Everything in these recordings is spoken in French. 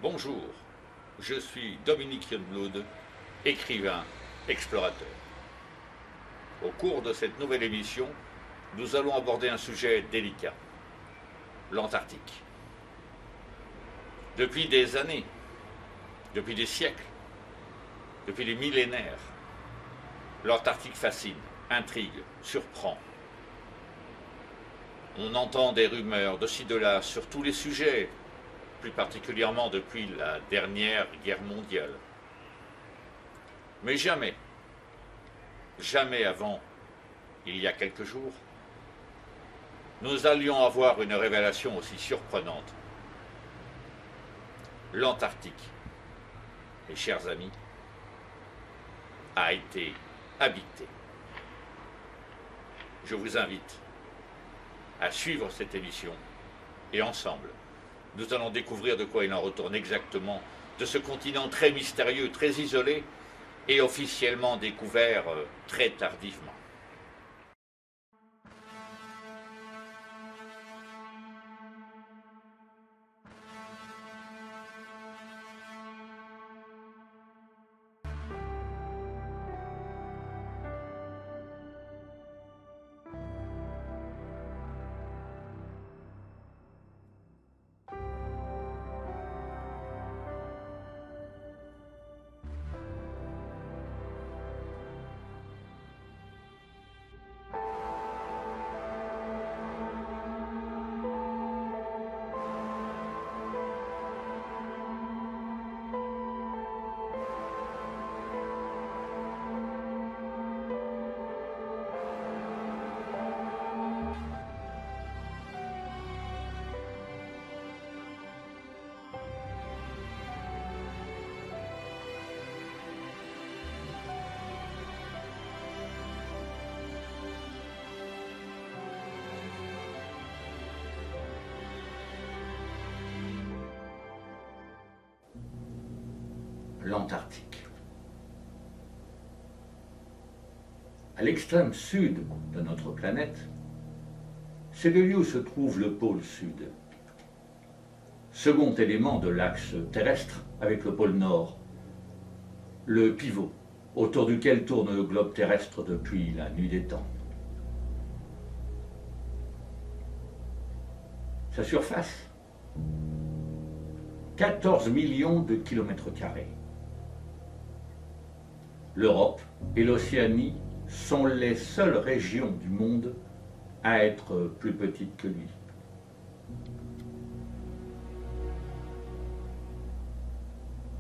Bonjour, je suis Dominique Youngblood, écrivain, explorateur. Au cours de cette nouvelle émission, nous allons aborder un sujet délicat, l'Antarctique. Depuis des années, depuis des siècles, depuis des millénaires, l'Antarctique fascine, intrigue, surprend. On entend des rumeurs de ci de là sur tous les sujets, plus particulièrement depuis la dernière guerre mondiale. Mais jamais, jamais avant, il y a quelques jours, nous allions avoir une révélation aussi surprenante. L'Antarctique, mes chers amis, a été habité. Je vous invite à suivre cette émission et ensemble, nous allons découvrir de quoi il en retourne exactement de ce continent très mystérieux, très isolé et officiellement découvert très tardivement. L'Antarctique. À l'extrême sud de notre planète, c'est le lieu où se trouve le pôle sud. Second élément de l'axe terrestre avec le pôle nord, le pivot autour duquel tourne le globe terrestre depuis la nuit des temps. Sa surface, 14 millions de kilomètres carrés. L'Europe et l'Océanie sont les seules régions du monde à être plus petites que lui.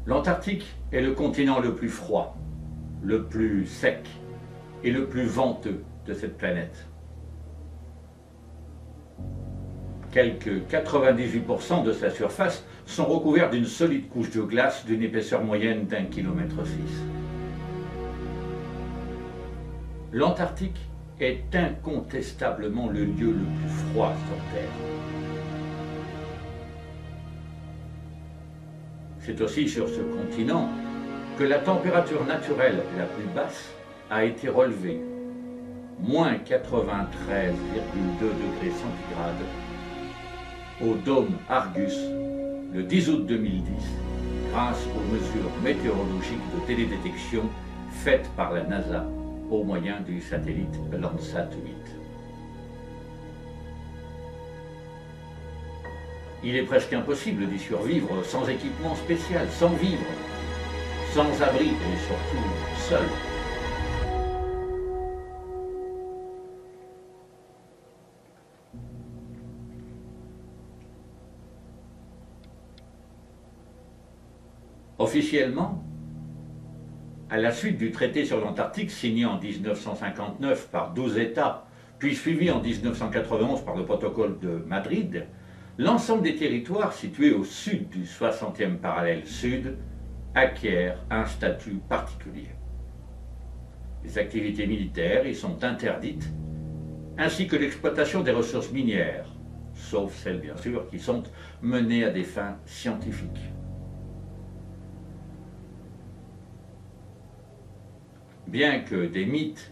L'Antarctique est le continent le plus froid, le plus sec et le plus venteux de cette planète. Quelques 98% de sa surface sont recouverts d'une solide couche de glace d'une épaisseur moyenne d'1,6 km. L'Antarctique est incontestablement le lieu le plus froid sur Terre. C'est aussi sur ce continent que la température naturelle la plus basse a été relevée, moins 93,2 degrés centigrades, au dôme Argus, le 10 août 2010, grâce aux mesures météorologiques de télédétection faites par la NASA au moyen du satellite Landsat 8. Il est presque impossible d'y survivre sans équipement spécial, sans vivre, sans abri et surtout seul. Officiellement, à la suite du traité sur l'Antarctique signé en 1959 par 12 États, puis suivi en 1991 par le protocole de Madrid, l'ensemble des territoires situés au sud du 60e parallèle sud acquièrent un statut particulier. Les activités militaires y sont interdites, ainsi que l'exploitation des ressources minières, sauf celles bien sûr qui sont menées à des fins scientifiques. Bien que des mythes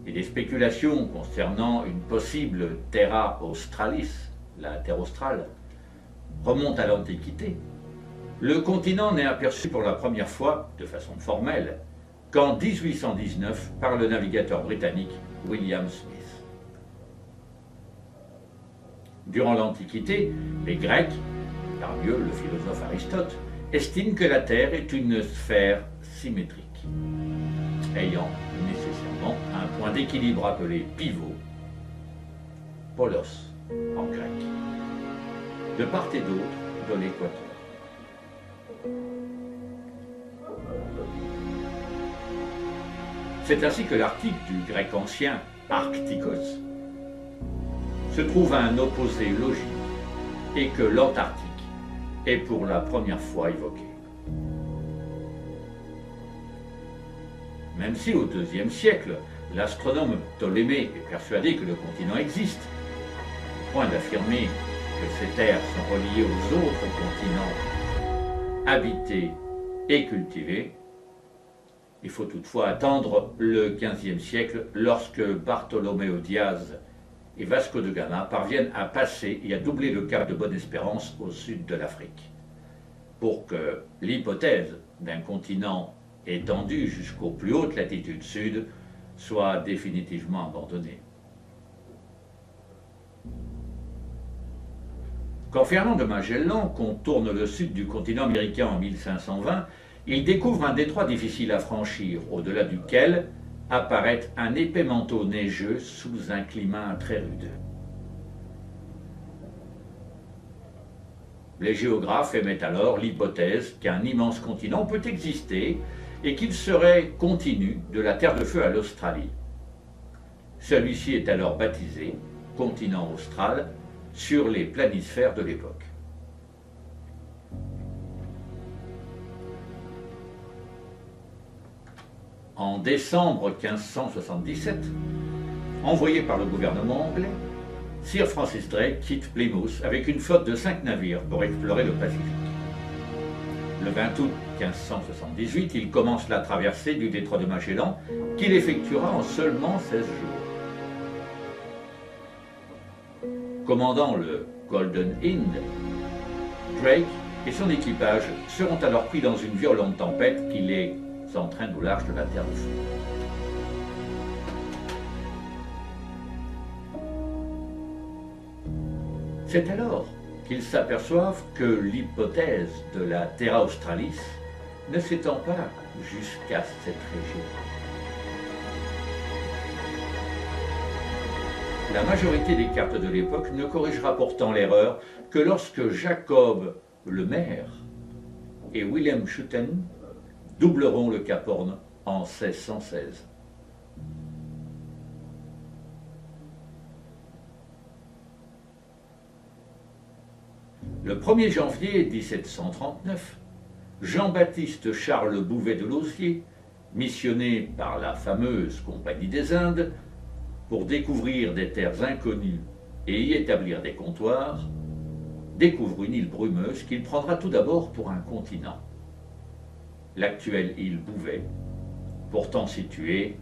et des spéculations concernant une possible Terra Australis, la Terre australe, remontent à l'Antiquité, Le continent n'est aperçu pour la première fois, de façon formelle, qu'en 1819 par le navigateur britannique William Smith. Durant l'Antiquité, les Grecs, parmi eux le philosophe Aristote, estiment que la Terre est une sphère symétrique, ayant nécessairement un point d'équilibre appelé pivot, polos en grec, de part et d'autre de l'équateur. C'est ainsi que l'Arctique, du grec ancien Arctikos, se trouve à un opposé logique et que l'Antarctique est pour la première fois évoqué. Même si au IIe siècle, l'astronome Ptolémée est persuadé que le continent existe, au point d'affirmer que ces terres sont reliées aux autres continents habités et cultivés, il faut toutefois attendre le XVe siècle lorsque Bartolomeo Diaz et Vasco de Gama parviennent à passer et à doubler le cap de Bonne-Espérance au sud de l'Afrique, pour que l'hypothèse d'un continent étendu jusqu'aux plus hautes latitudes sud soit définitivement abandonnée. Quand Fernand de Magellan contourne le sud du continent américain en 1520, il découvre un détroit difficile à franchir, au-delà duquel apparaît un épais manteau neigeux sous un climat très rude. Les géographes émettent alors l'hypothèse qu'un immense continent peut exister et qu'il serait continu de la Terre de Feu à l'Australie. Celui-ci est alors baptisé continent austral sur les planisphères de l'époque. En décembre 1577, envoyé par le gouvernement anglais, Sir Francis Drake quitte Plymouth avec une flotte de 5 navires pour explorer le Pacifique. Le 20 août 1578, il commence la traversée du détroit de Magellan, qu'il effectuera en seulement 16 jours. Commandant le Golden Hind, Drake et son équipage seront alors pris dans une violente tempête qui les entraîne au large de la Terre de Feu. C'est alors qu'ils s'aperçoivent que l'hypothèse de la Terra Australis ne s'étend pas jusqu'à cette région. La majorité des cartes de l'époque ne corrigera pourtant l'erreur que lorsque Jacob Lemaire et William Schouten doubleront le Cap Horn en 1616. Le 1er janvier 1739, Jean-Baptiste Charles Bouvet de Lauzier, missionné par la fameuse Compagnie des Indes, pour découvrir des terres inconnues et y établir des comptoirs, découvre une île brumeuse qu'il prendra tout d'abord pour un continent. L'actuelle île Bouvet, pourtant située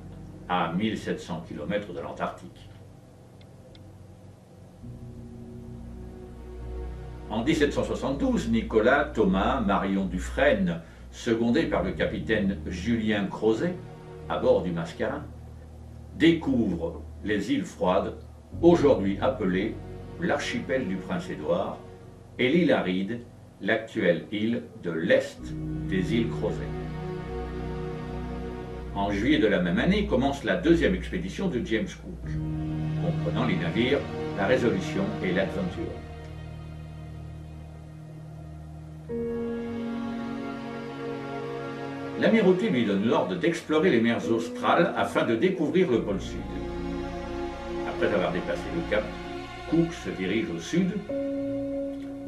à 1700 km de l'Antarctique. En 1772, Nicolas Thomas Marion Dufresne, secondé par le capitaine Julien Crozet, à bord du Mascarin, découvre les îles Froides, aujourd'hui appelées l'archipel du Prince-Édouard, et l'île Aride, l'actuelle île de l'Est des îles Crozet. En juillet de la même année commence la deuxième expédition de James Cook, comprenant les navires la Résolution et l'Adventure. L'amirauté lui donne l'ordre d'explorer les mers australes afin de découvrir le pôle Sud. Après avoir dépassé le cap, Cook se dirige au sud,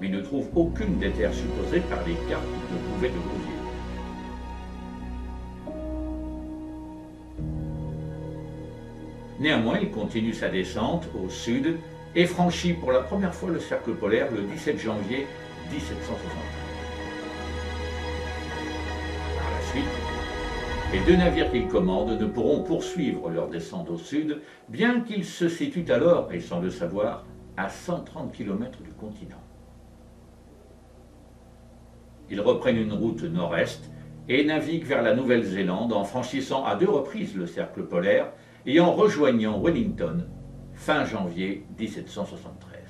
mais ne trouve aucune des terres supposées par les cartes de Bouvet de Lauzier. Néanmoins, il continue sa descente au sud et franchit pour la première fois le cercle polaire le 17 janvier 1763. Par la suite, les deux navires qu'il commande ne pourront poursuivre leur descente au sud, bien qu'ils se situent alors, et sans le savoir, à 130 km du continent. Ils reprennent une route nord-est et naviguent vers la Nouvelle-Zélande en franchissant à 2 reprises le cercle polaire et en rejoignant Wellington fin janvier 1773.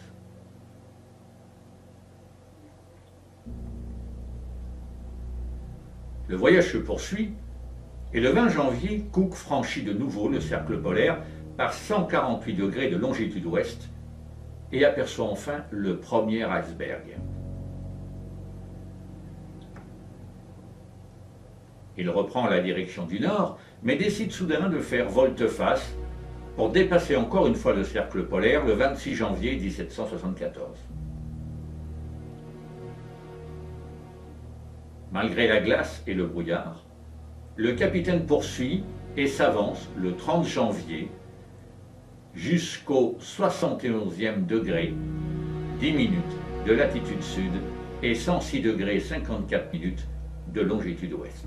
Le voyage se poursuit et le 20 janvier, Cook franchit de nouveau le cercle polaire par 148 degrés de longitude ouest et aperçoit enfin le premier iceberg. Il reprend la direction du nord, mais décide soudain de faire volte-face pour dépasser encore une fois le cercle polaire le 26 janvier 1774. Malgré la glace et le brouillard, le capitaine poursuit et s'avance le 30 janvier jusqu'au 71e degré, 10 minutes de latitude sud et 106 degrés 54 minutes de longitude ouest.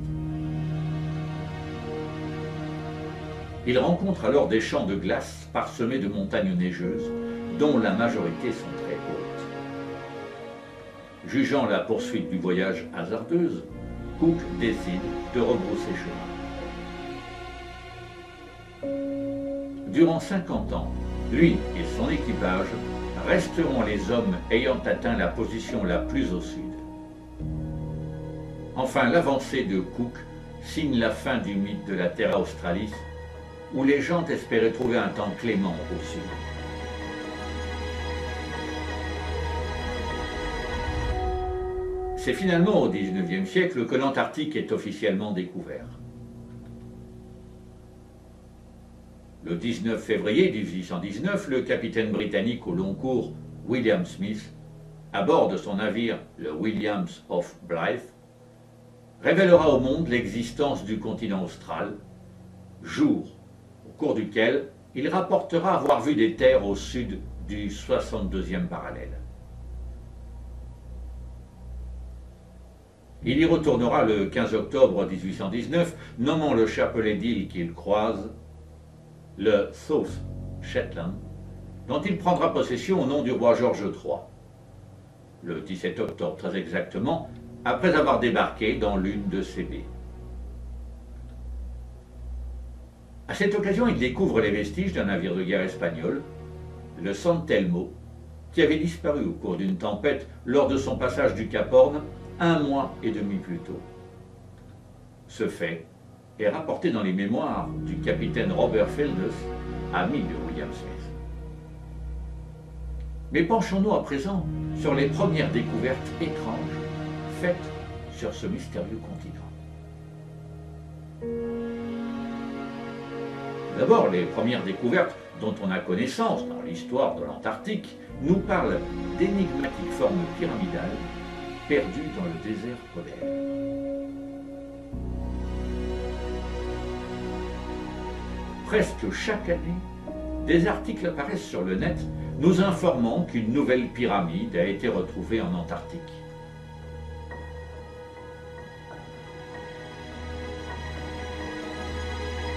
Il rencontre alors des champs de glace parsemés de montagnes neigeuses, dont la majorité sont très hautes. Jugeant la poursuite du voyage hasardeuse, Cook décide de rebrousser chemin. Durant 50 ans, lui et son équipage resteront les hommes ayant atteint la position la plus au sud. Enfin, l'avancée de Cook signe la fin du mythe de la Terra Australis, où les gens espéraient trouver un temps clément au sud. C'est finalement au XIXe siècle que l'Antarctique est officiellement découvert. Le 19 février 1819, le capitaine britannique au long cours William Smith, à bord de son navire le Williams of Blyth, révélera au monde l'existence du continent austral, jour au cours duquel il rapportera avoir vu des terres au sud du 62e parallèle. Il y retournera le 15 octobre 1819, nommant le chapelet d'îles qu'il croise le South Shetland, dont il prendra possession au nom du roi George III, le 17 octobre très exactement, après avoir débarqué dans l'une de ses baies. À cette occasion, il découvre les vestiges d'un navire de guerre espagnol, le San Telmo, qui avait disparu au cours d'une tempête lors de son passage du Cap Horn 1 mois et demi plus tôt. Ce fait est rapporté dans les mémoires du capitaine Robert Fieldus, ami de William Smith. Mais penchons-nous à présent sur les premières découvertes étranges faites sur ce mystérieux continent. D'abord, les premières découvertes dont on a connaissance dans l'histoire de l'Antarctique nous parlent d'énigmatiques formes pyramidales perdues dans le désert polaire. Presque chaque année, des articles apparaissent sur le net nous informant qu'une nouvelle pyramide a été retrouvée en Antarctique.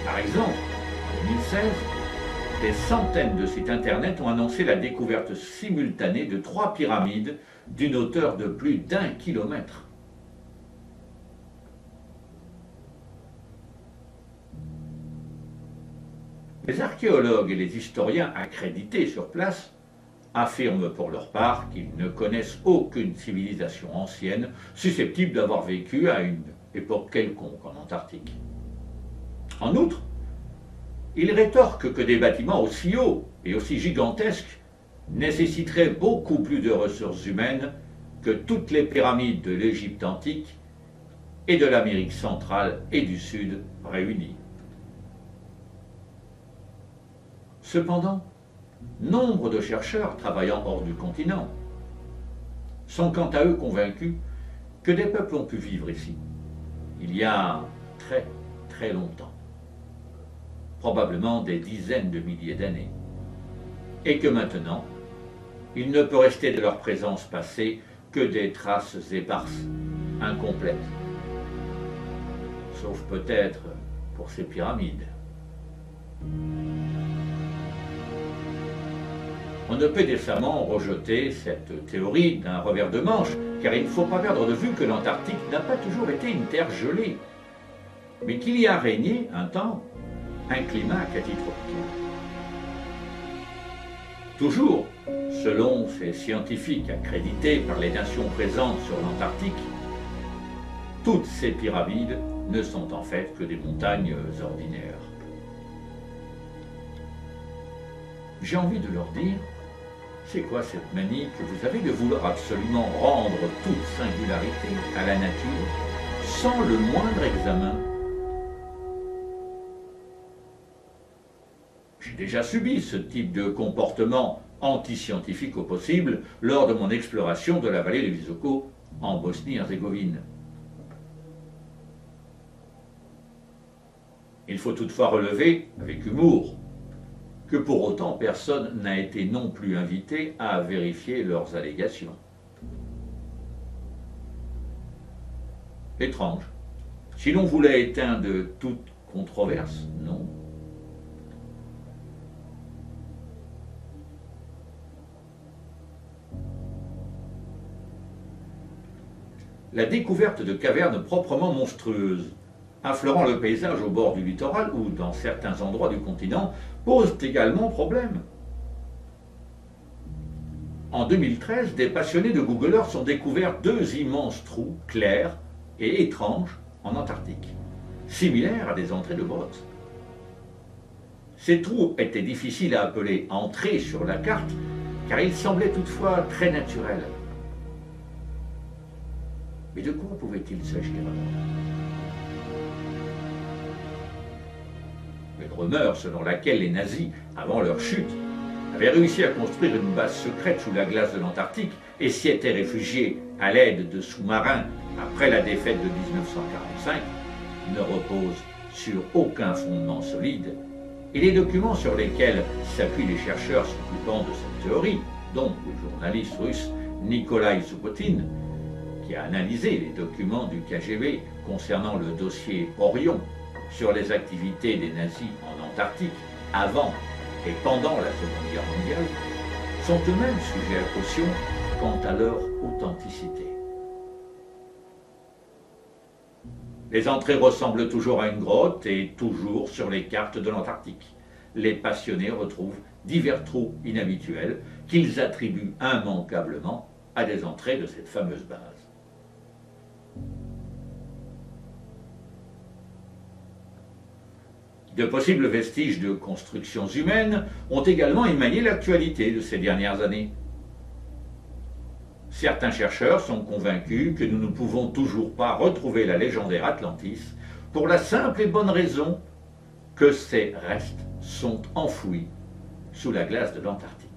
Par exemple, en 2016, des centaines de sites internet ont annoncé la découverte simultanée de 3 pyramides d'une hauteur de plus d'1 kilomètre. Les archéologues et les historiens accrédités sur place affirment pour leur part qu'ils ne connaissent aucune civilisation ancienne susceptible d'avoir vécu à une époque quelconque en Antarctique. En outre, ils rétorquent que des bâtiments aussi hauts et aussi gigantesques nécessiteraient beaucoup plus de ressources humaines que toutes les pyramides de l'Égypte antique et de l'Amérique centrale et du Sud réunies. Cependant, nombre de chercheurs travaillant hors du continent sont quant à eux convaincus que des peuples ont pu vivre ici, il y a très très longtemps, probablement des dizaines de milliers d'années, et que maintenant, il ne peut rester de leur présence passée que des traces éparses, incomplètes, sauf peut-être pour ces pyramides. On ne peut décemment rejeter cette théorie d'un revers de manche, car il ne faut pas perdre de vue que l'Antarctique n'a pas toujours été une terre gelée, mais qu'il y a régné un temps un climat quasi tropical. Toujours, selon ces scientifiques accrédités par les nations présentes sur l'Antarctique, toutes ces pyramides ne sont en fait que des montagnes ordinaires. J'ai envie de leur dire, c'est quoi cette manie que vous avez de vouloir absolument rendre toute singularité à la nature sans le moindre examen? J'ai déjà subi ce type de comportement anti-scientifique au possible lors de mon exploration de la vallée du Visoko en Bosnie-Herzégovine. Il faut toutefois relever, avec humour, que pour autant personne n'a été non plus invité à vérifier leurs allégations. Étrange. Si l'on voulait éteindre toute controverse, non. La découverte de cavernes proprement monstrueuses, affleurant le paysage au bord du littoral ou dans certains endroits du continent, pose également problème. En 2013, des passionnés de Google Earth ont découvert deux immenses trous clairs et étranges en Antarctique, similaires à des entrées de grottes. Ces trous étaient difficiles à appeler entrées sur la carte, car ils semblaient toutefois très naturels. Mais de quoi pouvait-il s'agir alors? Une rumeur selon laquelle les nazis, avant leur chute, avaient réussi à construire une base secrète sous la glace de l'Antarctique et s'y étaient réfugiés à l'aide de sous-marins après la défaite de 1945, ne repose sur aucun fondement solide, et les documents sur lesquels s'appuient les chercheurs s'occupant de cette théorie, dont le journaliste russe Nikolai Zoukotin, qui a analysé les documents du KGB concernant le dossier Orion sur les activités des nazis en Antarctique avant et pendant la Seconde Guerre mondiale, sont eux-mêmes sujets à caution quant à leur authenticité. Les entrées ressemblent toujours à une grotte et toujours sur les cartes de l'Antarctique. Les passionnés retrouvent divers trous inhabituels qu'ils attribuent immanquablement à des entrées de cette fameuse base. De possibles vestiges de constructions humaines ont également émaillé l'actualité de ces dernières années. Certains chercheurs sont convaincus que nous ne pouvons toujours pas retrouver la légendaire Atlantis pour la simple et bonne raison que ces restes sont enfouis sous la glace de l'Antarctique.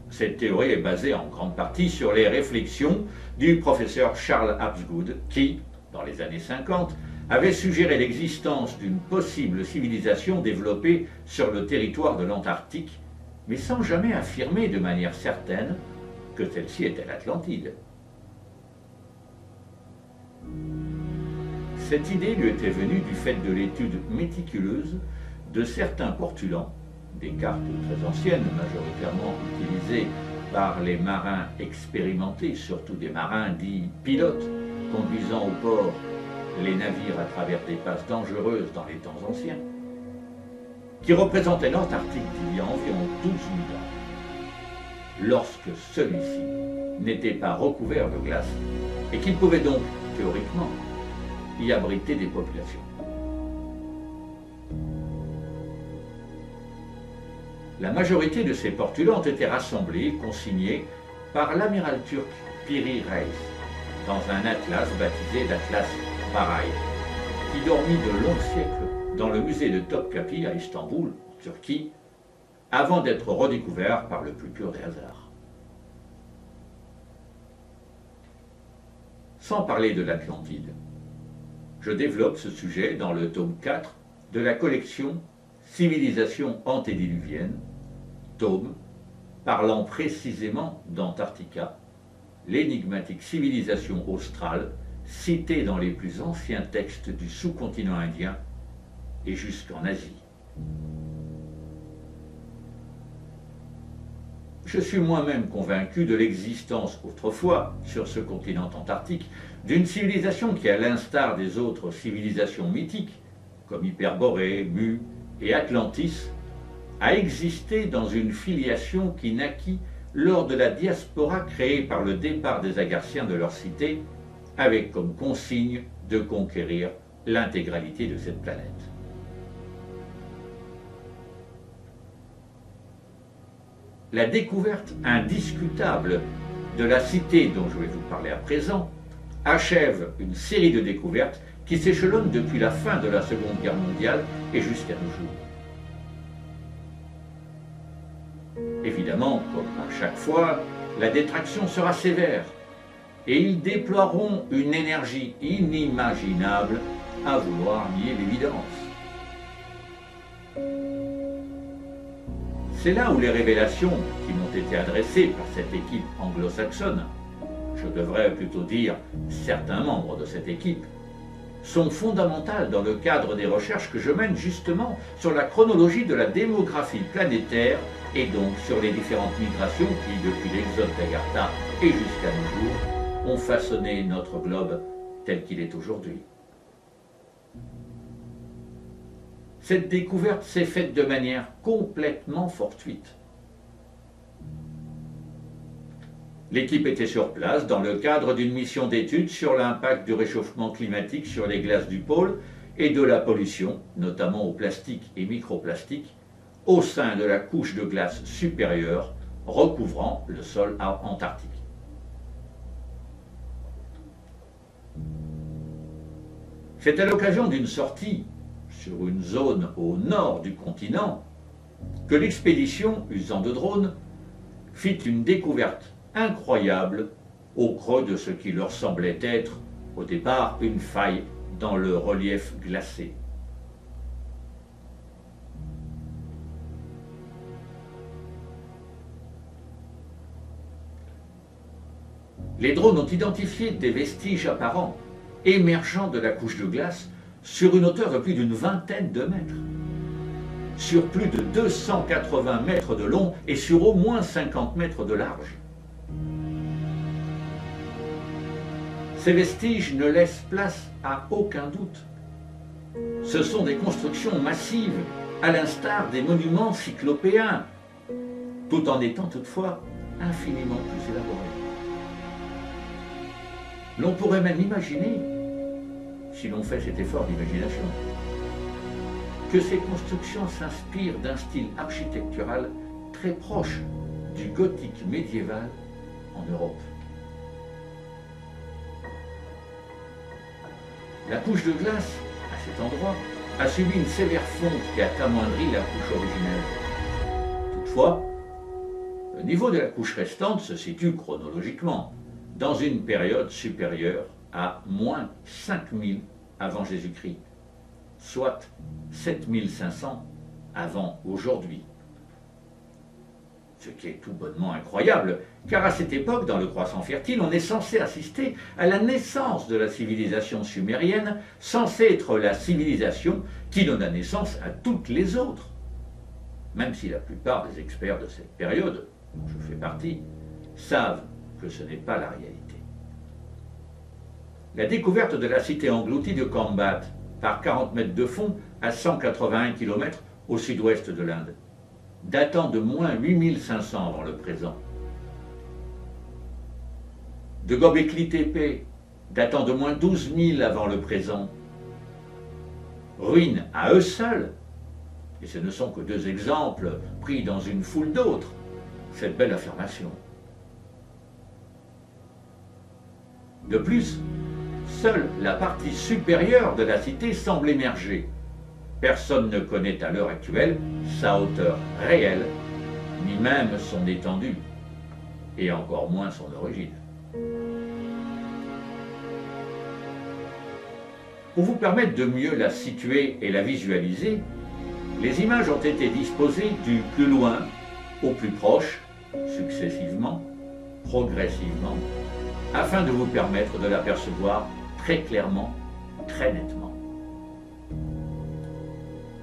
Cette théorie est basée en grande partie sur les réflexions du professeur Charles Hapgood qui, dans les années 50, avait suggéré l'existence d'une possible civilisation développée sur le territoire de l'Antarctique, mais sans jamais affirmer de manière certaine que celle-ci était l'Atlantide. Cette idée lui était venue du fait de l'étude méticuleuse de certains portulans, des cartes très anciennes, majoritairement utilisées par les marins expérimentés, surtout des marins dits pilotes, conduisant au port les navires à travers des passes dangereuses dans les temps anciens, qui représentaient l'Antarctique d'il y a environ 12 000 ans, lorsque celui-ci n'était pas recouvert de glace et qu'il pouvait donc, théoriquement, y abriter des populations. La majorité de ces portulans ont été rassemblés et consignés par l'amiral turc Piri Reis dans un atlas baptisé l'Atlas Baray, qui dormit de longs siècles dans le musée de Topkapi à Istanbul, en Turquie, avant d'être redécouvert par le plus pur des hasards. Sans parler de l'Atlantide, je développe ce sujet dans le tome 4 de la collection Civilisation antédiluvienne, tome parlant précisément d'Antarctica, l'énigmatique civilisation australe citée dans les plus anciens textes du sous-continent indien et jusqu'en Asie. Je suis moi-même convaincu de l'existence autrefois, sur ce continent antarctique, d'une civilisation qui, à l'instar des autres civilisations mythiques, comme Hyperborée, Mu et Atlantis, a existé dans une filiation qui naquit lors de la diaspora créée par le départ des Agarthiens de leur cité, avec comme consigne de conquérir l'intégralité de cette planète. La découverte indiscutable de la cité dont je vais vous parler à présent achève une série de découvertes qui s'échelonnent depuis la fin de la Seconde Guerre mondiale et jusqu'à nos jours. Évidemment, comme à chaque fois, la détraction sera sévère et ils déploieront une énergie inimaginable à vouloir nier l'évidence. C'est là où les révélations qui m'ont été adressées par cette équipe anglo-saxonne, je devrais plutôt dire certains membres de cette équipe, sont fondamentales dans le cadre des recherches que je mène justement sur la chronologie de la démographie planétaire et donc sur les différentes migrations qui, depuis l'exode d'Agartha et jusqu'à nos jours, ont façonné notre globe tel qu'il est aujourd'hui. Cette découverte s'est faite de manière complètement fortuite. L'équipe était sur place dans le cadre d'une mission d'études sur l'impact du réchauffement climatique sur les glaces du pôle et de la pollution, notamment au plastique et microplastique, au sein de la couche de glace supérieure recouvrant le sol antarctique. C'est à l'occasion d'une sortie sur une zone au nord du continent que l'expédition, usant de drones, fit une découverte incroyable au creux de ce qui leur semblait être, au départ, une faille dans le relief glacé. Les drones ont identifié des vestiges apparents émergeant de la couche de glace sur une hauteur de plus d'une vingtaine de mètres, sur plus de 280 mètres de long et sur au moins 50 mètres de large. Ces vestiges ne laissent place à aucun doute. Ce sont des constructions massives, à l'instar des monuments cyclopéens, tout en étant toutefois infiniment plus élaborés. L'on pourrait même imaginer, si l'on fait cet effort d'imagination, que ces constructions s'inspirent d'un style architectural très proche du gothique médiéval en Europe. La couche de glace, à cet endroit, a subi une sévère fonte qui a amoindri la couche originelle. Toutefois, le niveau de la couche restante se situe chronologiquement dans une période supérieure à moins 5000 avant Jésus-Christ, soit 7500 avant aujourd'hui. Ce qui est tout bonnement incroyable, car à cette époque, dans le croissant fertile, on est censé assister à la naissance de la civilisation sumérienne, censée être la civilisation qui donne la naissance à toutes les autres. Même si la plupart des experts de cette période, dont je fais partie, savent que ce n'est pas la réalité. La découverte de la cité engloutie de Kambat, par 40 mètres de fond à 181 km au sud-ouest de l'Inde, datant de moins 8500 avant le présent. De Göbekli Tepe, datant de moins 12 000 avant le présent. Ruines à eux seuls, et ce ne sont que deux exemples pris dans une foule d'autres, cette belle affirmation. De plus, seule la partie supérieure de la cité semble émerger. Personne ne connaît à l'heure actuelle sa hauteur réelle, ni même son étendue, et encore moins son origine. Pour vous permettre de mieux la situer et la visualiser, les images ont été disposées du plus loin au plus proche, successivement, progressivement, afin de vous permettre de l'apercevoir très clairement, très nettement.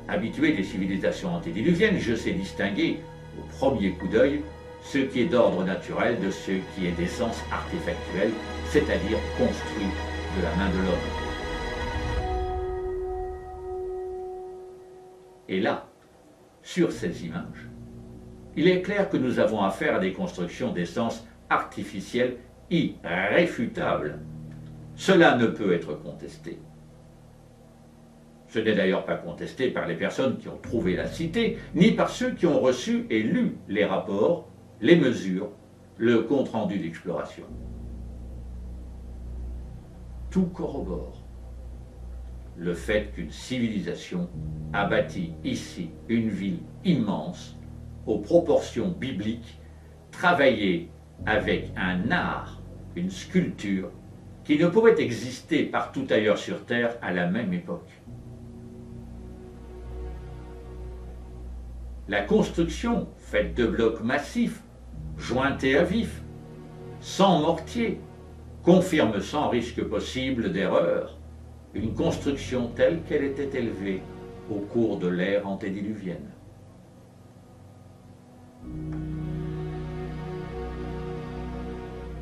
Habitué des civilisations antédiluviennes, je sais distinguer, au premier coup d'œil, ce qui est d'ordre naturel de ce qui est d'essence artefactuelle, c'est-à-dire construit de la main de l'homme. Et là, sur ces images, il est clair que nous avons affaire à des constructions d'essence artificielle irréfutables. Cela ne peut être contesté. Ce n'est d'ailleurs pas contesté par les personnes qui ont trouvé la cité, ni par ceux qui ont reçu et lu les rapports, les mesures, le compte-rendu d'exploration. Tout corrobore le fait qu'une civilisation a bâti ici une ville immense, aux proportions bibliques, travaillée avec un art, une sculpture, qui ne pouvait exister partout ailleurs sur Terre à la même époque. La construction, faite de blocs massifs, jointés à vif, sans mortier, confirme sans risque possible d'erreur une construction telle qu'elle était élevée au cours de l'ère antédiluvienne.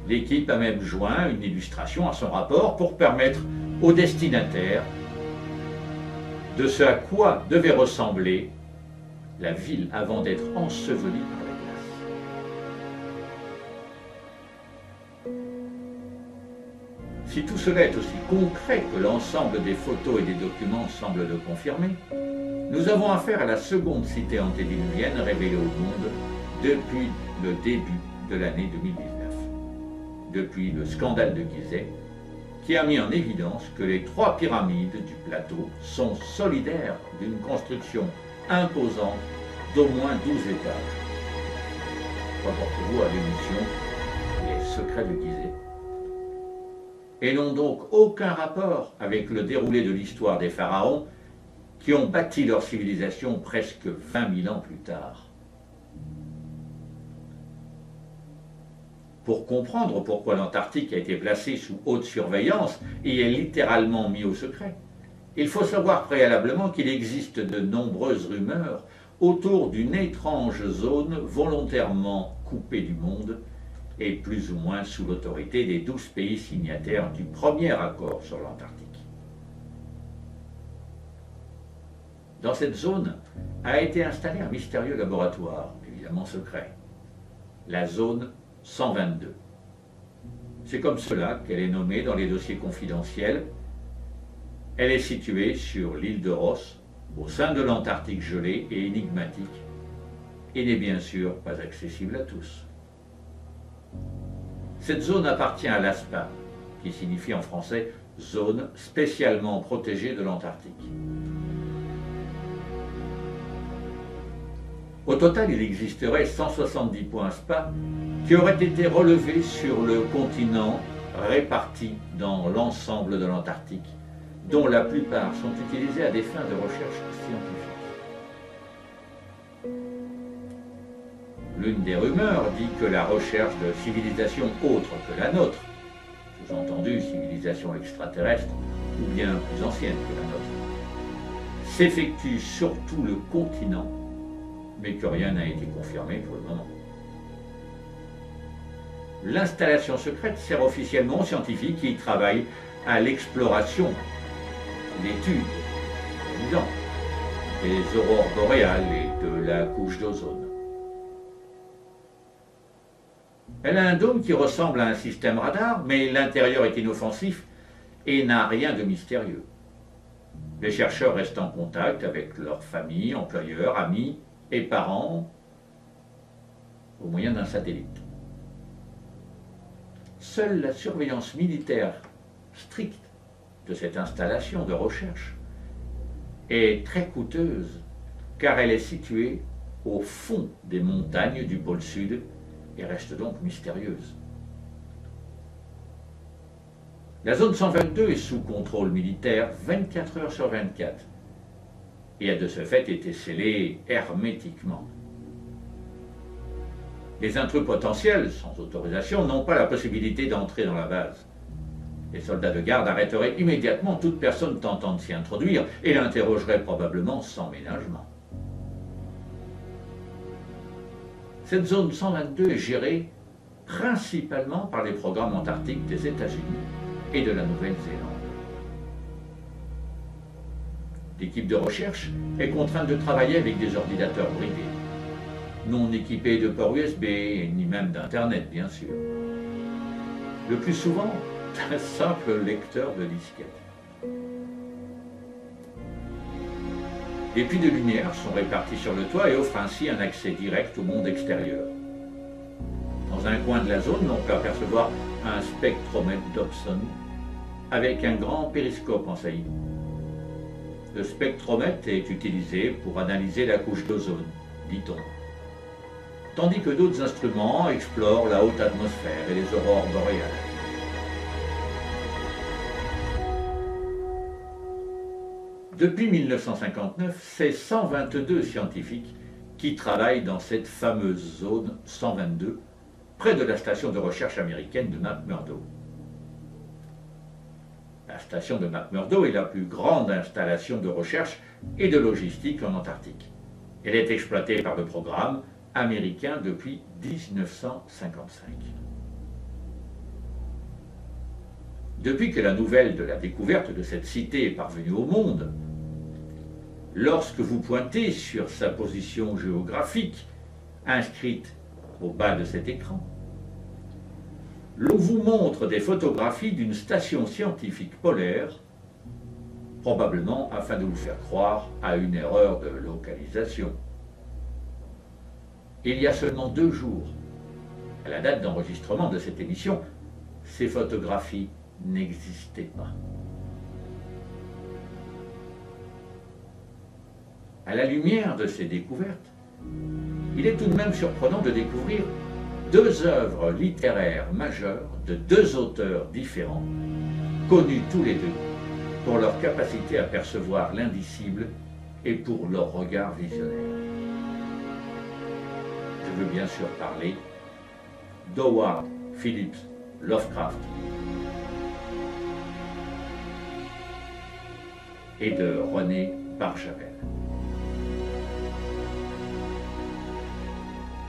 L'équipe a même joint une illustration à son rapport pour permettre aux destinataires de ce à quoi devait ressembler la ville avant d'être ensevelie par la glace. Si tout cela est aussi concret que l'ensemble des photos et des documents semblent le confirmer, nous avons affaire à la seconde cité antédiluvienne révélée au monde depuis le début de l'année 2019, depuis le scandale de Gizeh, qui a mis en évidence que les 3 pyramides du plateau sont solidaires d'une construction imposante d'au moins 12 étages. Reportez-vous à l'émission Les secrets de Gizeh. Et n'ont donc aucun rapport avec le déroulé de l'histoire des pharaons qui ont bâti leur civilisation presque 20 000 ans plus tard. Pour comprendre pourquoi l'Antarctique a été placée sous haute surveillance et est littéralement mis au secret, il faut savoir préalablement qu'il existe de nombreuses rumeurs autour d'une étrange zone volontairement coupée du monde et plus ou moins sous l'autorité des 12 pays signataires du premier accord sur l'Antarctique. Dans cette zone a été installé un mystérieux laboratoire, évidemment secret, la zone 122. C'est comme cela qu'elle est nommée dans les dossiers confidentiels. Elle est située sur l'île de Ross, au sein de l'Antarctique gelé et énigmatique, et n'est bien sûr pas accessible à tous. Cette zone appartient à l'ASPA, qui signifie en français « zone spécialement protégée de l'Antarctique ». Au total, il existerait 170 points SPA qui auraient été relevés sur le continent, répartis dans l'ensemble de l'Antarctique, dont la plupart sont utilisés à des fins de recherche scientifique. L'une des rumeurs dit que la recherche de civilisations autres que la nôtre, sous-entendu civilisation extraterrestre ou bien plus ancienne que la nôtre, s'effectue sur tout le continent, mais que rien n'a été confirmé pour le moment. L'installation secrète sert officiellement aux scientifiques qui y travaillent à l'exploration, l'étude, évidemment, des aurores boréales et de la couche d'ozone. Elle a un dôme qui ressemble à un système radar, mais l'intérieur est inoffensif et n'a rien de mystérieux. Les chercheurs restent en contact avec leurs familles, employeurs, amis et parents au moyen d'un satellite. Seule la surveillance militaire stricte de cette installation de recherche est très coûteuse car elle est située au fond des montagnes du pôle Sud et reste donc mystérieuse. La zone 122 est sous contrôle militaire 24 heures sur 24 et a de ce fait été scellée hermétiquement. Les intrus potentiels, sans autorisation, n'ont pas la possibilité d'entrer dans la base. Les soldats de garde arrêteraient immédiatement toute personne tentant de s'y introduire et l'interrogeraient probablement sans ménagement. Cette zone 122 est gérée principalement par les programmes antarctiques des États-Unis et de la Nouvelle-Zélande. L'équipe de recherche est contrainte de travailler avec des ordinateurs bridés, non équipés de port USB, ni même d'Internet, bien sûr. Le plus souvent, un simple lecteur de disquette. Les puits de lumière sont répartis sur le toit et offrent ainsi un accès direct au monde extérieur. Dans un coin de la zone, on peut apercevoir un spectromètre Dobson avec un grand périscope en saillie. Le spectromètre est utilisé pour analyser la couche d'ozone, dit-on, tandis que d'autres instruments explorent la haute atmosphère et les aurores boréales. Depuis 1959, c'est 122 scientifiques qui travaillent dans cette fameuse zone 122, près de la station de recherche américaine de McMurdo. La station de McMurdo est la plus grande installation de recherche et de logistique en Antarctique. Elle est exploitée par le programme américain depuis 1955. Depuis que la nouvelle de la découverte de cette cité est parvenue au monde, lorsque vous pointez sur sa position géographique, inscrite au bas de cet écran, l'on vous montre des photographies d'une station scientifique polaire, probablement afin de vous faire croire à une erreur de localisation. Il y a seulement 2 jours, à la date d'enregistrement de cette émission, ces photographies n'existaient pas. À la lumière de ces découvertes, il est tout de même surprenant de découvrir 2 œuvres littéraires majeures de 2 auteurs différents, connus tous les 2 pour leur capacité à percevoir l'indicible et pour leur regard visionnaire. Je veux bien sûr parler d'Howard Phillips Lovecraft et de René Barjavel.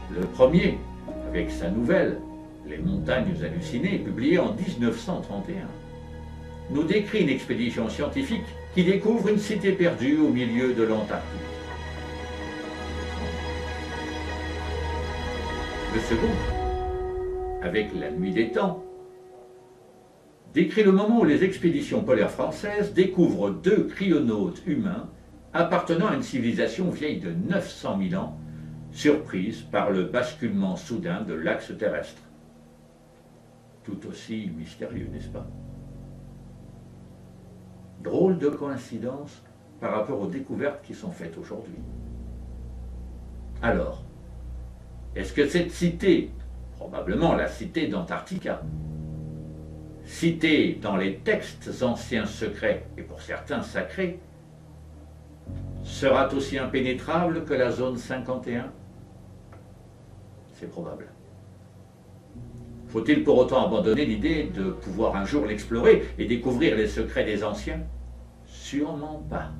Le premier, avec sa nouvelle « Les montagnes hallucinées », publiée en 1931, nous décrit une expédition scientifique qui découvre une cité perdue au milieu de l'Antarctique. Le second, avec La Nuit des Temps, décrit le moment où les expéditions polaires françaises découvrent 2 cryonautes humains appartenant à une civilisation vieille de 900 000 ans, surprise par le basculement soudain de l'axe terrestre. Tout aussi mystérieux, n'est-ce pas? Drôle de coïncidence par rapport aux découvertes qui sont faites aujourd'hui. Alors, est-ce que cette cité, probablement la cité d'Antarctica, citée dans les textes anciens secrets et pour certains sacrés, sera aussi impénétrable que la zone 51? C'est probable. Faut-il pour autant abandonner l'idée de pouvoir un jour l'explorer et découvrir les secrets des anciens? Sûrement pas.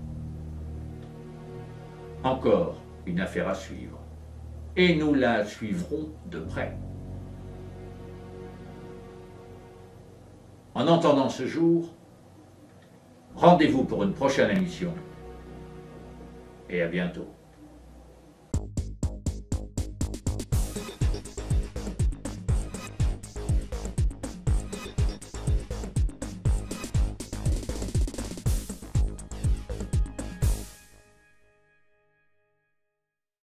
Encore une affaire à suivre. Et nous la suivrons de près. En attendant ce jour, rendez-vous pour une prochaine émission. Et à bientôt.